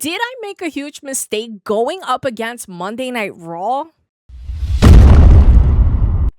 Did I make a huge mistake going up against Monday Night Raw?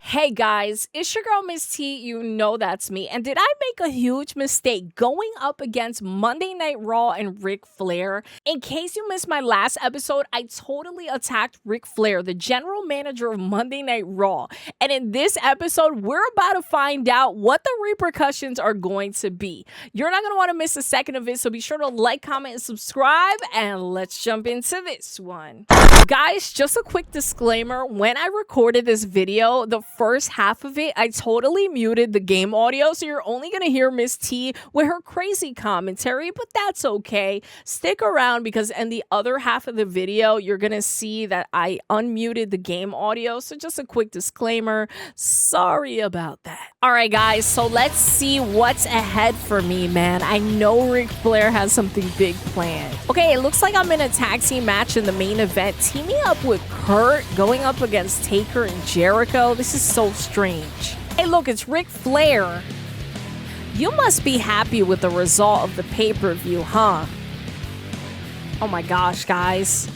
Hey guys, it's your girl Miss T, you know that's me. And did I make a huge mistake going up against Monday Night Raw and Ric Flair? In case you missed my last episode, I totally attacked Ric Flair, the general manager of Monday Night Raw. And in this episode, we're about to find out what the repercussions are going to be. You're not going to want to miss a second of it, so be sure to like, comment, and subscribe. And let's jump into this one. Guys, just a quick disclaimer. When I recorded this video, the first half of it, I totally muted the game audio, so you're only going to hear Miss T with her crazy commentary, but that's okay. Stick around because in the other half of the video, you're going to see that I unmuted the game audio, so just a quick disclaimer. Sorry about that. All right, guys, so let's see what's ahead for me, man. I know Ric Flair has something big planned. Okay, it looks like I'm in a tag team match in the main event, teaming up with Kurt, going up against Taker and Jericho. This is so strange. Hey, look, it's Ric Flair. You must be happy with the result of the pay-per-view, huh? Oh my gosh, guys.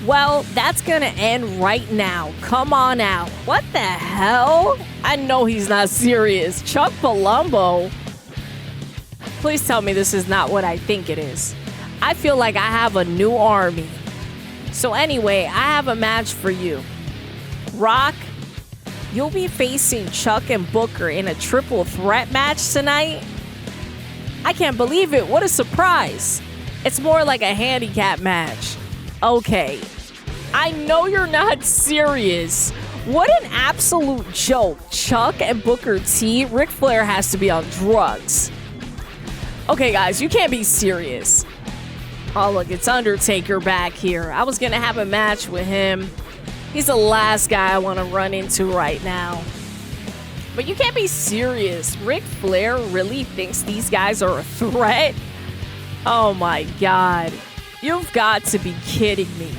Well, that's gonna end right now. Come on out. What the hell? I know he's not serious. Chuck Palumbo. Please tell me this is not what I think it is. I feel like I have a new army. So anyway, I have a match for you. Rock, you'll be facing Chuck and Booker in a triple threat match tonight. I can't believe it. What a surprise. It's more like a handicap match. Okay. I know you're not serious. What an absolute joke. Chuck and Booker T. Ric Flair has to be on drugs. Okay, guys, you can't be serious. Oh, look, it's Undertaker back here. I was going to have a match with him. He's the last guy I want to run into right now. But you can't be serious. Ric Flair really thinks these guys are a threat? Oh, my God. You've got to be kidding me.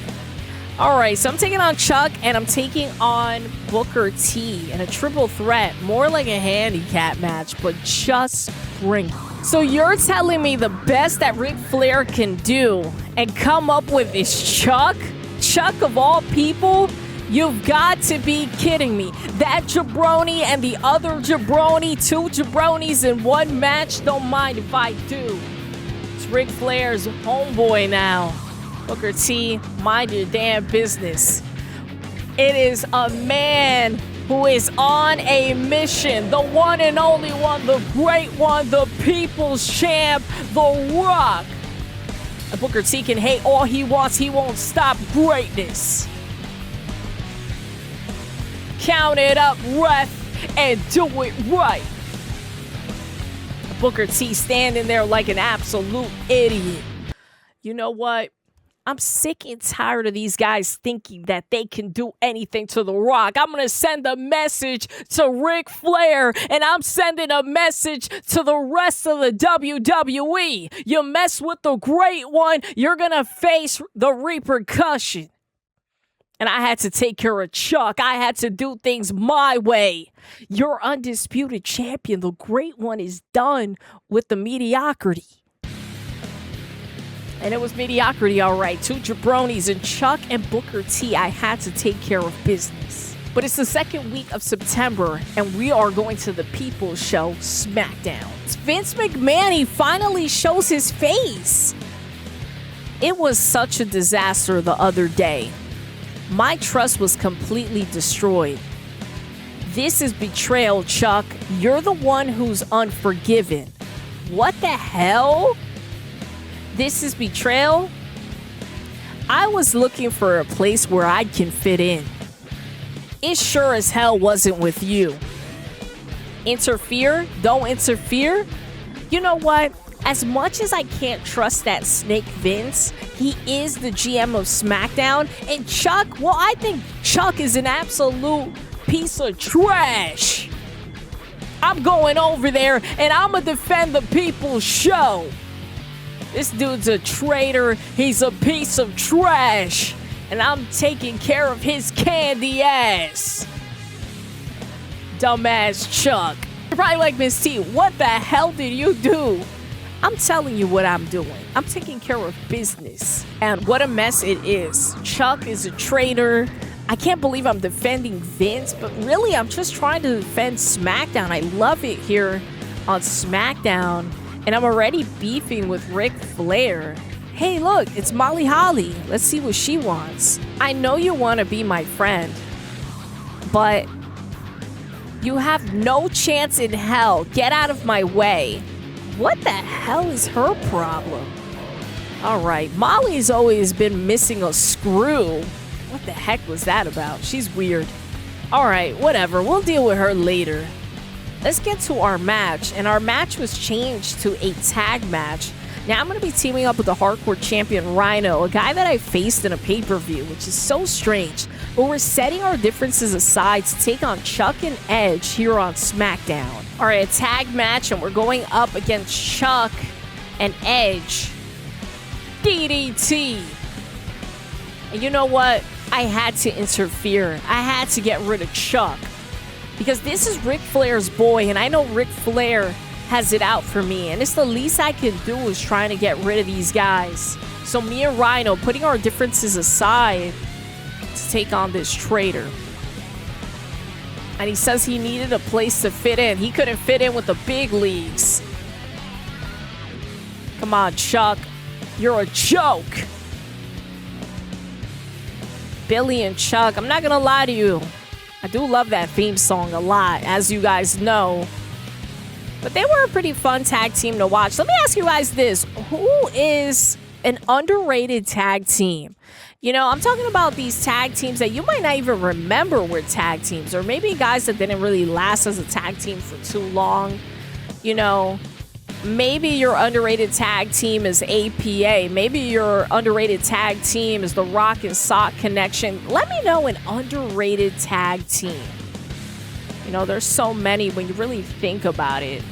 All right, so I'm taking on Chuck, and I'm taking on Booker T in a triple threat. More like a handicap match, but just bring it. So you're telling me the best that Ric Flair can do and come up with is Chuck? Chuck of all people? You've got to be kidding me. That jabroni and the other jabroni, two jabronis in one match? Don't mind if I do. It's Ric Flair's homeboy now. Booker T, mind your damn business. It is a man who is on a mission. The one and only one, the great one, the people's champ, The Rock. And Booker T can hate all he wants. He won't stop greatness. Count it up, ref, and do it right. Booker T standing there like an absolute idiot. You know what? I'm sick and tired of these guys thinking that they can do anything to The Rock. I'm going to send a message to Ric Flair, and I'm sending a message to the rest of the WWE. You mess with the great one, you're going to face the repercussion. And I had to take care of Chuck. I had to do things my way. You're undisputed champion. The great one is done with the mediocrity. And it was mediocrity, all right. Two jabronis and Chuck and Booker T. I had to take care of business. But it's the second week of September, and we are going to the People's Show, SmackDown. Vince McMahon, he finally shows his face. It was such a disaster the other day. My trust was completely destroyed. This is betrayal, Chuck. You're the one who's unforgiven. What the hell? This is betrayal? I was looking for a place where I can fit in. It sure as hell wasn't with you. Interfere? Don't interfere? You know what? As much as I can't trust that snake Vince, he is the GM of SmackDown. And Chuck, well, I think Chuck is an absolute piece of trash. I'm going over there and I'm going to defend the People's Show. This dude's a traitor. He's a piece of trash. And I'm taking care of his candy ass. Dumbass Chuck. You're probably like, Miss T, what the hell did you do? I'm telling you what I'm doing. I'm taking care of business. And what a mess it is. Chuck is a traitor. I can't believe I'm defending Vince, but really I'm just trying to defend SmackDown. I love it here on SmackDown. And I'm already beefing with Ric Flair. Hey, look, it's Molly Holly. Let's see what she wants. I know you want to be my friend, but you have no chance in hell. Get out of my way. What the hell is her problem? All right, Molly's always been missing a screw. What the heck was that about? She's weird. All right, whatever. We'll deal with her later. Let's get to our match. And our match was changed to a tag match. Now I'm going to be teaming up with the hardcore champion Rhino, a guy that I faced in a pay-per-view, which is so strange. But we're setting our differences aside to take on Chuck and Edge here on SmackDown. All right, a tag match, and we're going up against Chuck and Edge. DDT. And you know what? I had to interfere. I had to get rid of Chuck. Because this is Ric Flair's boy, and I know Ric Flair has it out for me. And it's the least I can do is trying to get rid of these guys. So me and Rhino, putting our differences aside to take on this traitor. And he says he needed a place to fit in. He couldn't fit in with the big leagues. Come on, Chuck. You're a joke. Billy and Chuck, I'm not gonna lie to you. I do love that theme song a lot, as you guys know. But they were a pretty fun tag team to watch. Let me ask you guys this. Who is an underrated tag team? You know, I'm talking about these tag teams that you might not even remember were tag teams, or maybe guys that didn't really last as a tag team for too long. You know, maybe your underrated tag team is APA. Maybe your underrated tag team is the Rock and Sock Connection. Let me know an underrated tag team. You know, there's so many when you really think about it.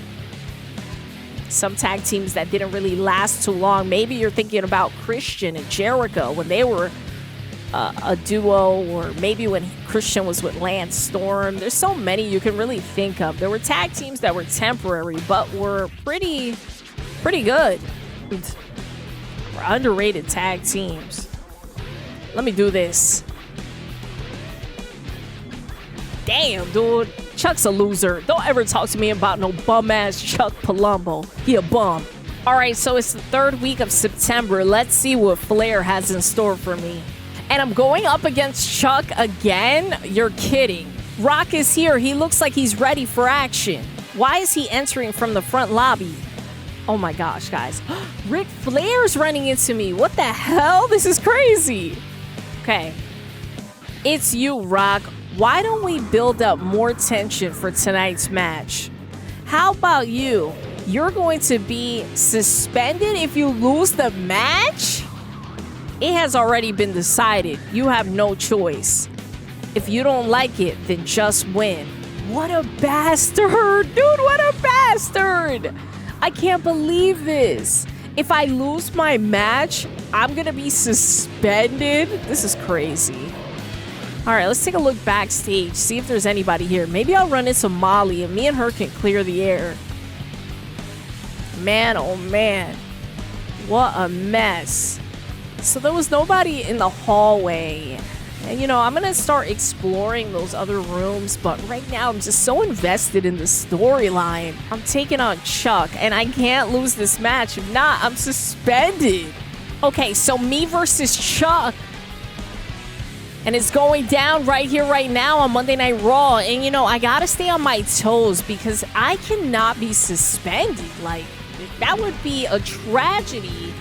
Some tag teams that didn't really last too long. Maybe you're thinking about Christian and Jericho when they were a duo, or maybe when Christian was with Lance Storm. There's so many you can really think of. There were tag teams that were temporary, but were pretty good. Were underrated tag teams. Let me do this. Damn, dude. Chuck's a loser. Don't ever talk to me about no bum-ass Chuck Palumbo. He a bum. All right, so it's the third week of September. Let's see what Flair has in store for me. And I'm going up against Chuck again? You're kidding. Rock is here. He looks like he's ready for action. Why is he entering from the front lobby? Oh my gosh, guys. Ric Flair's running into me. What the hell? This is crazy. Okay. It's you, Rock. Why don't we build up more tension for tonight's match? How about you? You're going to be suspended if you lose the match? It has already been decided. You have no choice. If you don't like it, then just win. What a bastard! Dude, what a bastard! I can't believe this. If I lose my match, I'm gonna be suspended? This is crazy. All right, let's take a look backstage, see if there's anybody here. Maybe I'll run into Molly and me and her can clear the air. Man, oh man. What a mess. So there was nobody in the hallway. And you know, I'm gonna start exploring those other rooms, but right now I'm just so invested in the storyline. I'm taking on Chuck, and I can't lose this match. If not, I'm suspended. Okay, so me versus Chuck. And it's going down right here, right now on Monday Night Raw. And, you know, I got to stay on my toes because I cannot be suspended. Like, that would be a tragedy.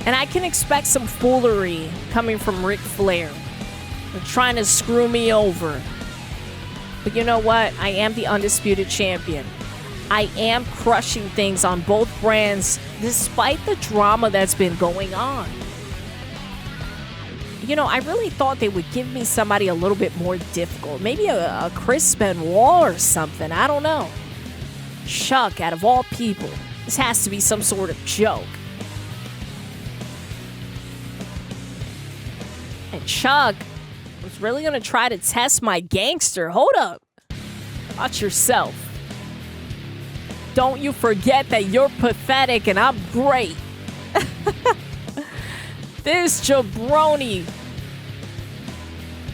And I can expect some foolery coming from Ric Flair. They're trying to screw me over. But you know what? I am the undisputed champion. I am crushing things on both brands despite the drama that's been going on. You know, I really thought they would give me somebody a little bit more difficult. Maybe a Chris Benoit or something. I don't know. Chuck, out of all people. This has to be some sort of joke. And Chuck was really going to try to test my gangster. Hold up. Watch yourself. Don't you forget that you're pathetic and I'm great. This jabroni.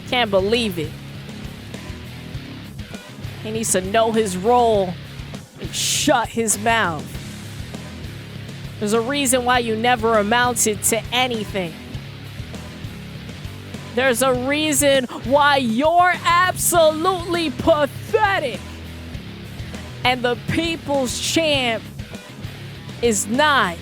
Can't believe it. He needs to know his role and shut his mouth. There's a reason why you never amounted to anything. There's a reason why you're absolutely pathetic. And the people's champ is not.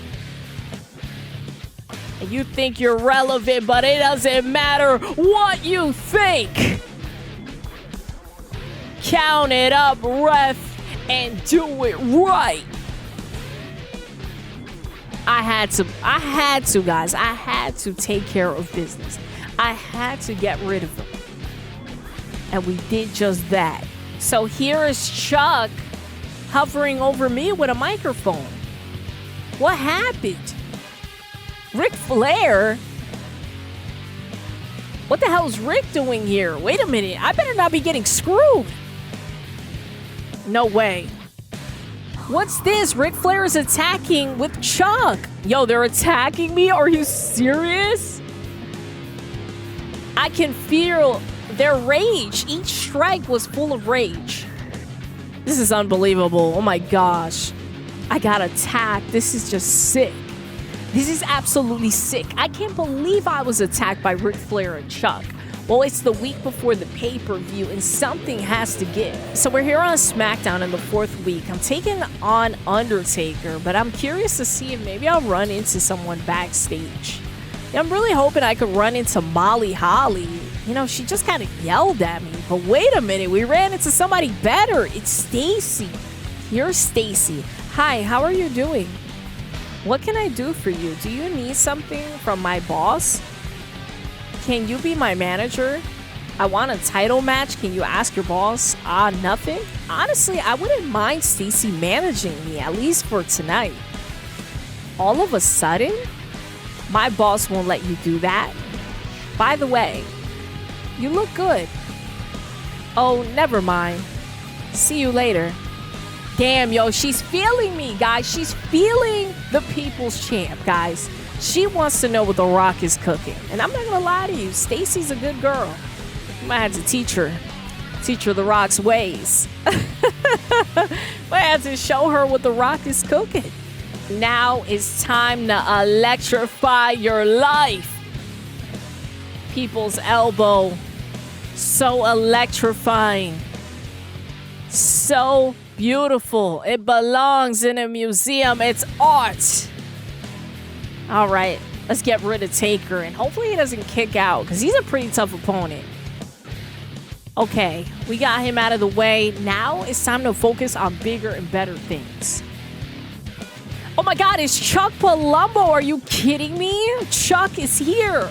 And you think you're relevant, but it doesn't matter what you think. Count it up, ref, and do it right. I had to, guys. I had to take care of business. I had to get rid of him. And we did just that. So here is Chuck hovering over me with a microphone. What happened? Ric Flair? What the hell is Rick doing here? Wait a minute. I better not be getting screwed. No way. What's this? Ric Flair is attacking with Chuck. Yo, they're attacking me? Are you serious? I can feel their rage. Each strike was full of rage. This is unbelievable. Oh my gosh. I got attacked. This is just sick. This is absolutely sick. I can't believe I was attacked by Ric Flair and Chuck. Well, it's the week before the pay-per-view, and something has to give. So we're here on SmackDown in the 4th week. I'm taking on Undertaker, but I'm curious to see if maybe I'll run into someone backstage. Yeah, I'm really hoping I could run into Molly Holly. You know, she just kind of yelled at me. But wait a minute, we ran into somebody better. It's Stacy. You're Stacy. Hi, how are you doing? What can I do for you? Do you need something from my boss? Can you be my manager? I want a title match. Can you ask your boss? Nothing? Honestly, I wouldn't mind Stacy managing me, at least for tonight. All of a sudden, my boss won't let you do that. By the way, you look good. Oh, never mind. See you later. Damn, yo, she's feeling me, guys. She's feeling the people's champ, guys. She wants to know what The Rock is cooking. And I'm not going to lie to you. Stacy's a good girl. I might have to teach her The Rock's ways. I have to show her what The Rock is cooking. Now it's time to electrify your life. People's elbow. So electrifying. So beautiful. It belongs in a museum. It's art. All right, let's get rid of Taker, and hopefully he doesn't kick out, because he's a pretty tough opponent. Okay, we got him out of the way. Now it's time to focus on bigger and better things. Oh my God, it's Chuck Palumbo. Are you kidding me? Chuck is here.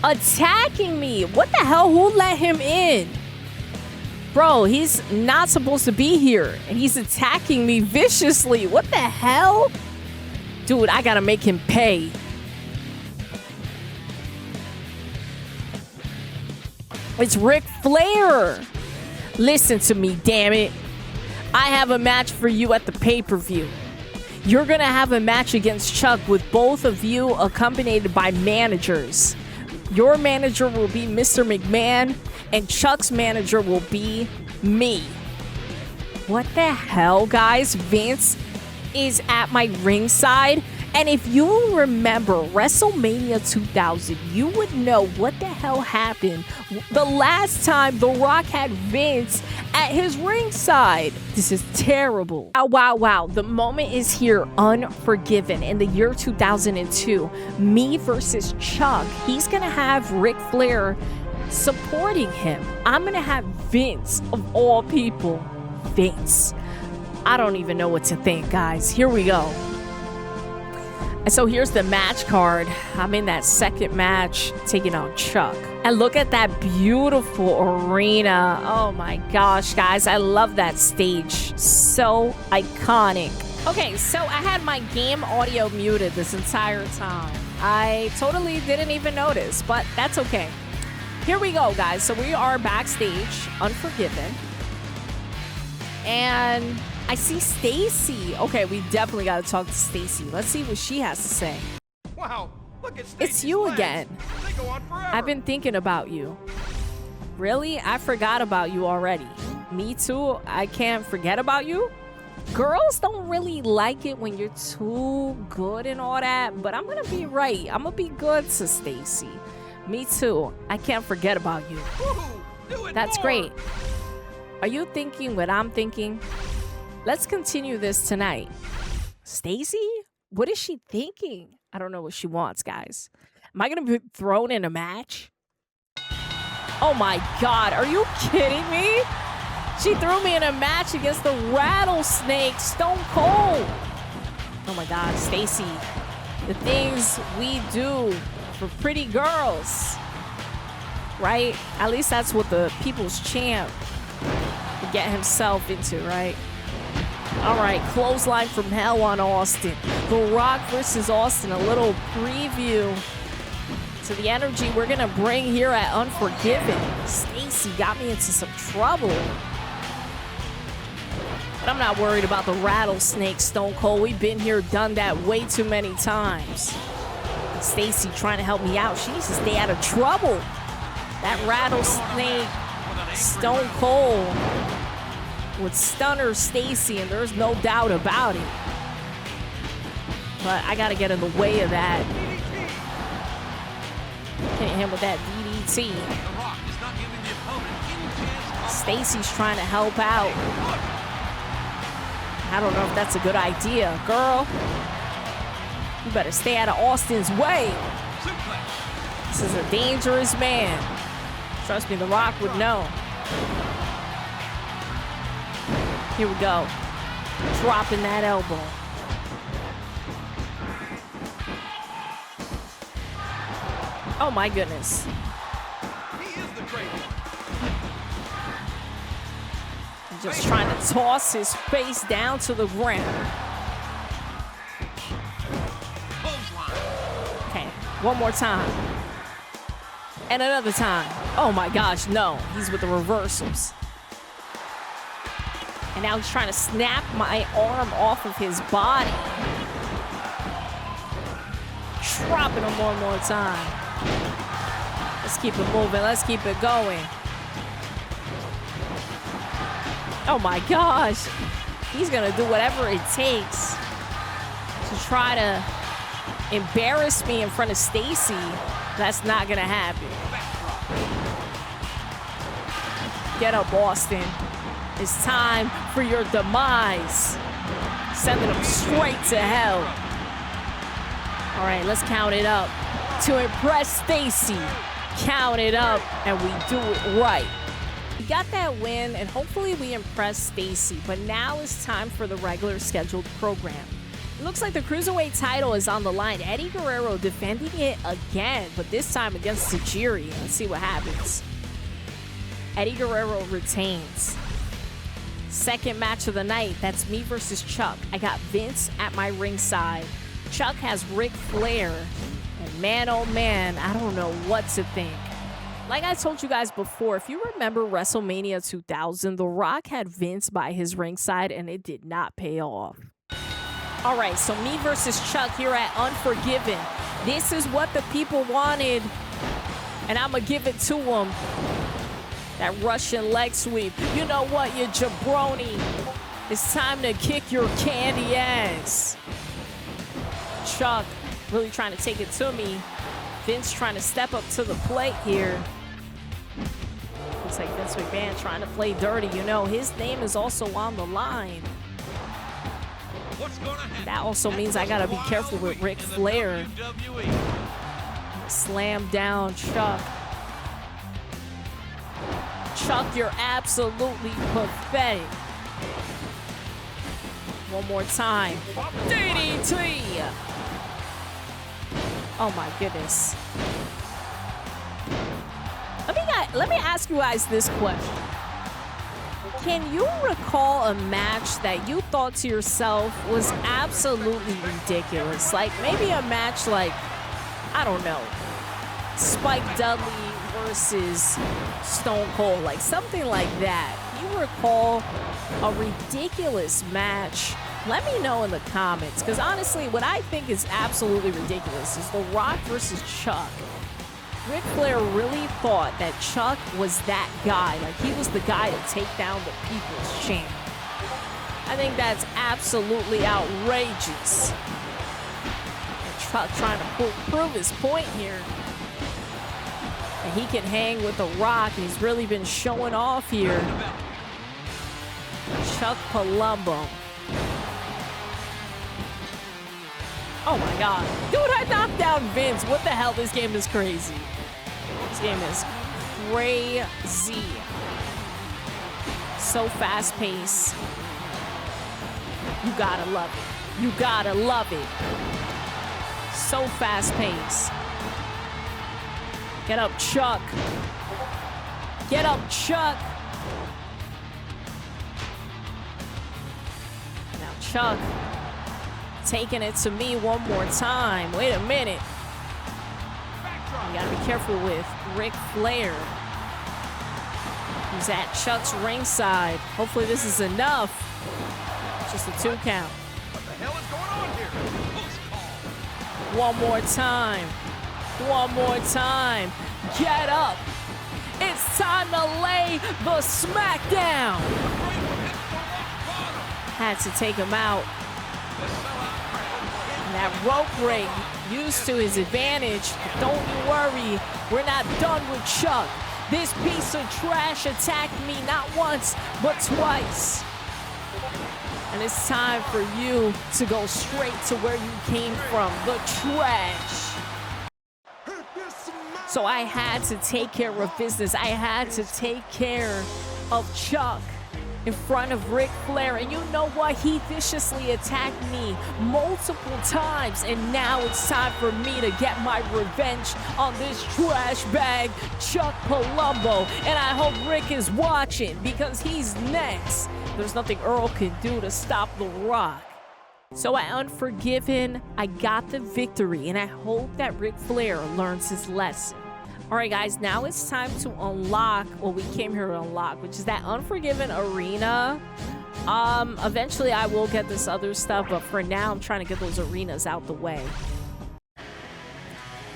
Attacking me. What the hell? Who let him in? Bro, he's not supposed to be here, and he's attacking me viciously. What the hell? Dude, I gotta make him pay. It's Ric Flair. Listen to me, damn it. I have a match for you at the pay-per-view. You're gonna have a match against Chuck with both of you accompanied by managers. Your manager will be Mr. McMahon, and Chuck's manager will be me. What the hell, guys? Vince is at my ringside. And if you remember WrestleMania 2000, you would know what the hell happened the last time The Rock had Vince at his ringside. This is terrible. Wow. The moment is here. Unforgiven in the year 2002. Me versus Chuck. He's going to have Ric Flair supporting him. I'm going to have Vince, of all people. Vince. I don't even know what to think, guys. Here we go. And so here's the match card. I'm in that second match taking on Chuck. And look at that beautiful arena. Oh my gosh, guys. I love that stage. So iconic. Okay, so I had my game audio muted this entire time. I totally didn't even notice, but that's okay. Here we go, guys. So we are backstage, Unforgiven. And I see Stacy. Okay, we definitely got to talk to Stacy. Let's see what she has to say. Wow, look at It's you legs. again. They go on forever. I've been thinking about you. Really? I forgot about you already. Me too? I can't forget about you? Girls don't really like it when you're too good and all that, but I'm gonna be right. I'm gonna be good to Stacy. Me too. I can't forget about you. That's great. Are you thinking what I'm thinking? Let's continue this tonight. Stacy? What is she thinking? I don't know what she wants, guys. Am I gonna be thrown in a match? Oh my God, are you kidding me? She threw me in a match against the Rattlesnake, Stone Cold. Oh my God, Stacy. The things we do for pretty girls. Right? At least that's what the People's Champ would get himself into, right? All right, clothesline from hell on Austin. The Rock versus Austin, a little preview to the energy we're gonna bring here at Unforgiven. Stacy got me into some trouble. But I'm not worried about the Rattlesnake, Stone Cold. We've been here, done that way too many times. Stacy trying to help me out. She needs to stay out of trouble. That Rattlesnake, Stone Cold would stunner Stacy, and there's no doubt about it. But I gotta get in the way of that. Hitting him with that DDT. Stacy's trying to help out. I don't know if that's a good idea. Girl, you better stay out of Austin's way. This is a dangerous man. Trust me, The Rock would know. Here we go. Dropping that elbow. Oh my goodness. He is the great one. Just trying to toss his face down to the ground. Okay, one more time. And another time. Oh my gosh, no. He's with the reversals. And now he's trying to snap my arm off of his body. Dropping him one more time. Let's keep it moving. Let's keep it going. Oh my gosh. He's going to do whatever it takes to try to embarrass me in front of Stacy. That's not going to happen. Get up, Austin. It's time for your demise. Sending him straight to hell. All right, let's count it up. To impress Stacy, count it up, and we do it right. We got that win, and hopefully we impress Stacy, but now it's time for the regular scheduled program. It looks like the Cruiserweight title is on the line. Eddie Guerrero defending it again, but this time against Tajiri. Let's see what happens. Eddie Guerrero retains. Second match of the night, that's me versus Chuck. I got Vince at my ringside. Chuck has Ric Flair. And man, oh man, I don't know what to think. Like I told you guys before, if you remember WrestleMania 2000, The Rock had Vince by his ringside, and it did not pay off. All right, so me versus Chuck here at Unforgiven. This is what the people wanted, and I'm going to give it to them. That Russian leg sweep. You know what, you jabroni? It's time to kick your candy ass. Chuck really trying to take it to me. Vince trying to step up to the plate here. Looks like Vince McMahon trying to play dirty. You know, his name is also on the line. That also means I gotta be careful with Ric Flair. Slam down Chuck. Chuck, you're absolutely pathetic. One more time. DDT! Oh my goodness. Let me ask you guys this question. Can you recall a match that you thought to yourself was absolutely ridiculous? Like maybe a match like, I don't know, Spike Dudley versus Stone Cold, like something like that. you recall a ridiculous match? Let me know in the comments, because honestly, what I think is absolutely ridiculous is The Rock versus Chuck. Ric Flair really thought that Chuck was that guy, like he was the guy to take down the People's Champ. I think that's absolutely outrageous. And Chuck trying to prove his point here. And he can hang with The Rock. He's really been showing off here. Chuck Palumbo. Oh my God. Dude, I knocked down Vince. What the hell? This game is crazy. This game is crazy. So fast paced. You gotta love it. You gotta love it. So fast paced. Get up, Chuck. Get up, Chuck. Now, Chuck taking it to me one more time. Wait a minute. You gotta be careful with Ric Flair. He's at Chuck's ringside. Hopefully this is enough. Just a 2 count. What the hell is going on here? Close call. One more time. One more time. Get up. It's time to lay the SmackDown. Had to take him out. And that rope break used to his advantage. Don't you worry. We're not done with Chuck. This piece of trash attacked me not once, but twice. And it's time for you to go straight to where you came from, the trash. So I had to take care of business. I had to take care of Chuck in front of Ric Flair. And you know what? He viciously attacked me multiple times. And now it's time for me to get my revenge on this trash bag, Chuck Palumbo. And I hope Rick is watching, because he's next. There's nothing Earl can do to stop The Rock. So at Unforgiven, I got the victory, and I hope that Ric Flair learns his lesson. All right, guys, now it's time to unlock what we came here to unlock, which is that Unforgiven arena. Eventually I will get this other stuff, but for now I'm trying to get those arenas out the way.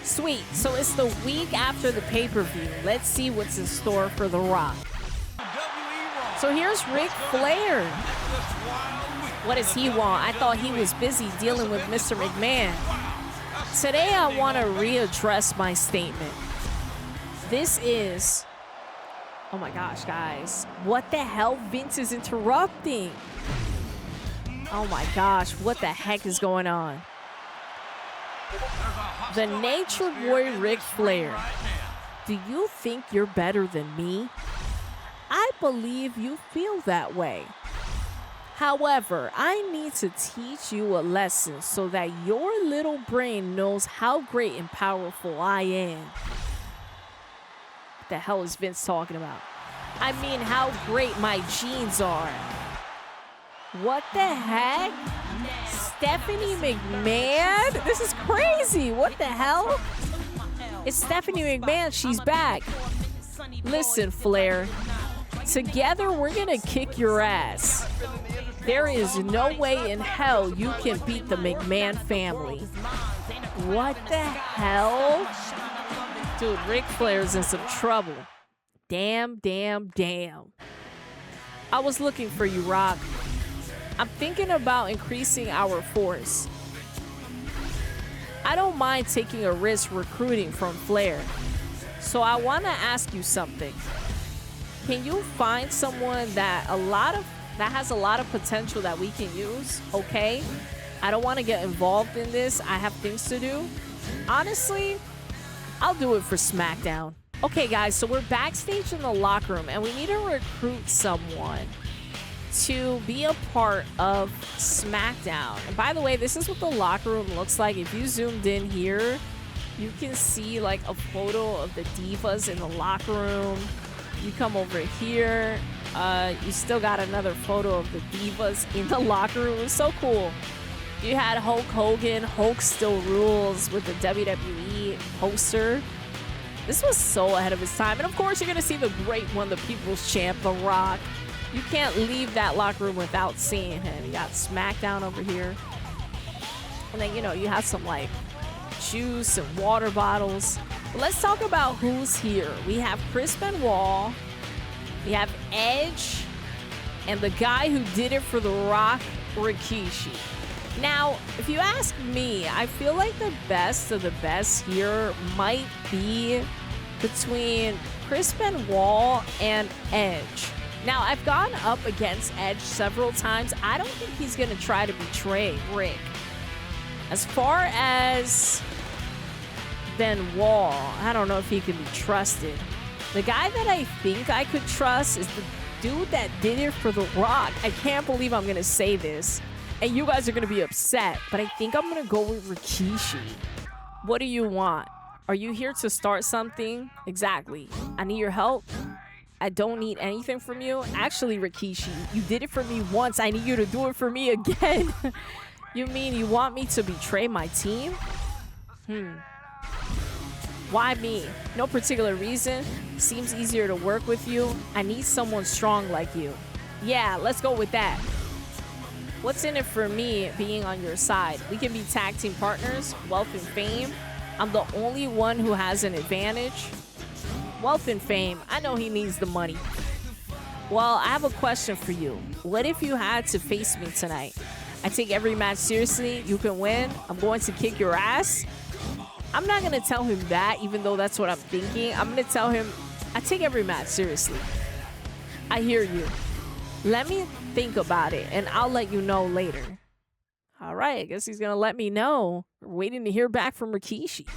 Sweet, so it's the week after the pay-per-view. Let's see what's in store for The Rock. So here's Ric Flair. What does he want? I thought he was busy dealing with Mr. McMahon. Today I want to readdress my statement. This is... Oh my gosh, guys. What the hell? Vince is interrupting. Oh my gosh, what the heck is going on? The Nature Boy Ric Flair. Do you think you're better than me? I believe you feel that way. However, I need to teach you a lesson so that your little brain knows how great and powerful I am. What the hell is Vince talking about? I mean, how great my genes are. What the heck? Stephanie McMahon? This is crazy. What the hell? It's Stephanie McMahon. She's back. Listen, Flair. Together, we're gonna kick your ass. There is no way in hell you can beat the McMahon family. What the hell? Dude, Ric Flair's in some trouble. Damn, damn, damn. I was looking for you, Rock. I'm thinking about increasing our force. I don't mind taking a risk recruiting from Flair. So I want to ask you something. Can you find someone that has a lot of potential that we can use? Okay? I don't want to get involved in this. I have things to do. Honestly, I'll do it for SmackDown. Okay, guys, so we're backstage in the locker room, and we need to recruit someone to be a part of SmackDown. And by the way, this is what the locker room looks like. If you zoomed in here, you can see like a photo of the divas in the locker room. You come over here, you still got another photo of the divas in the locker room. It's so cool. You had Hulk Hogan, Hulk Still Rules with the WWE poster. This was so ahead of its time. And of course, you're going to see the great one, the People's Champ, The Rock. You can't leave that locker room without seeing him. You got SmackDown over here. And then, you know, you have some like juice and water bottles. But let's talk about who's here. We have Chris Benoit. We have Edge. And the guy who did it for The Rock, Rikishi. Now, if you ask me, I feel like the best of the best here might be between Chris Benoit and Edge. Now, I've gone up against Edge several times. I don't think he's going to try to betray Rick. As far as Benoit, I don't know if he can be trusted. The guy that I think I could trust is the dude that did it for The Rock. I can't believe I'm going to say this. And you guys are going to be upset, but I think I'm going to go with Rikishi. What do you want? Are you here to start something? Exactly. I need your help. I don't need anything from you. Actually, Rikishi, you did it for me once. I need you to do it for me again. You mean you want me to betray my team? Why me? No particular reason. Seems easier to work with you. I need someone strong like you. Yeah, let's go with that. What's in it for me being on your side? We can be tag team partners, wealth and fame. I'm the only one who has an advantage. Wealth and fame, I know he needs the money. Well, I have a question for you. What if you had to face me tonight? I take every match seriously. You can win. I'm going to kick your ass. I'm not going to tell him that, even though that's what I'm thinking. I'm going to tell him, I take every match seriously. I hear you. Let me think about it, and I'll let you know later. All right, I guess he's going to let me know. We're waiting to hear back from Rikishi.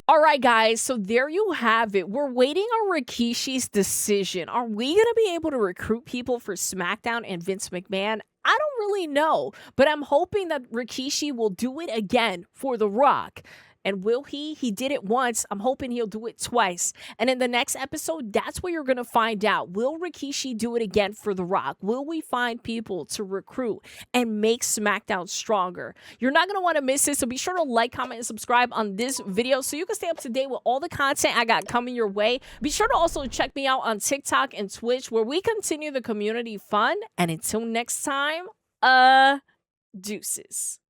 All right, guys, so there you have it. We're waiting on Rikishi's decision. Are we going to be able to recruit people for SmackDown and Vince McMahon? I don't really know, but I'm hoping that Rikishi will do it again for The Rock. And will he? He did it once. I'm hoping he'll do it twice. And in the next episode, that's where you're going to find out. Will Rikishi do it again for The Rock? Will we find people to recruit and make SmackDown stronger? You're not going to want to miss this. So be sure to like, comment, and subscribe on this video so you can stay up to date with all the content I got coming your way. Be sure to also check me out on TikTok and Twitch where we continue the community fun. And until next time, deuces.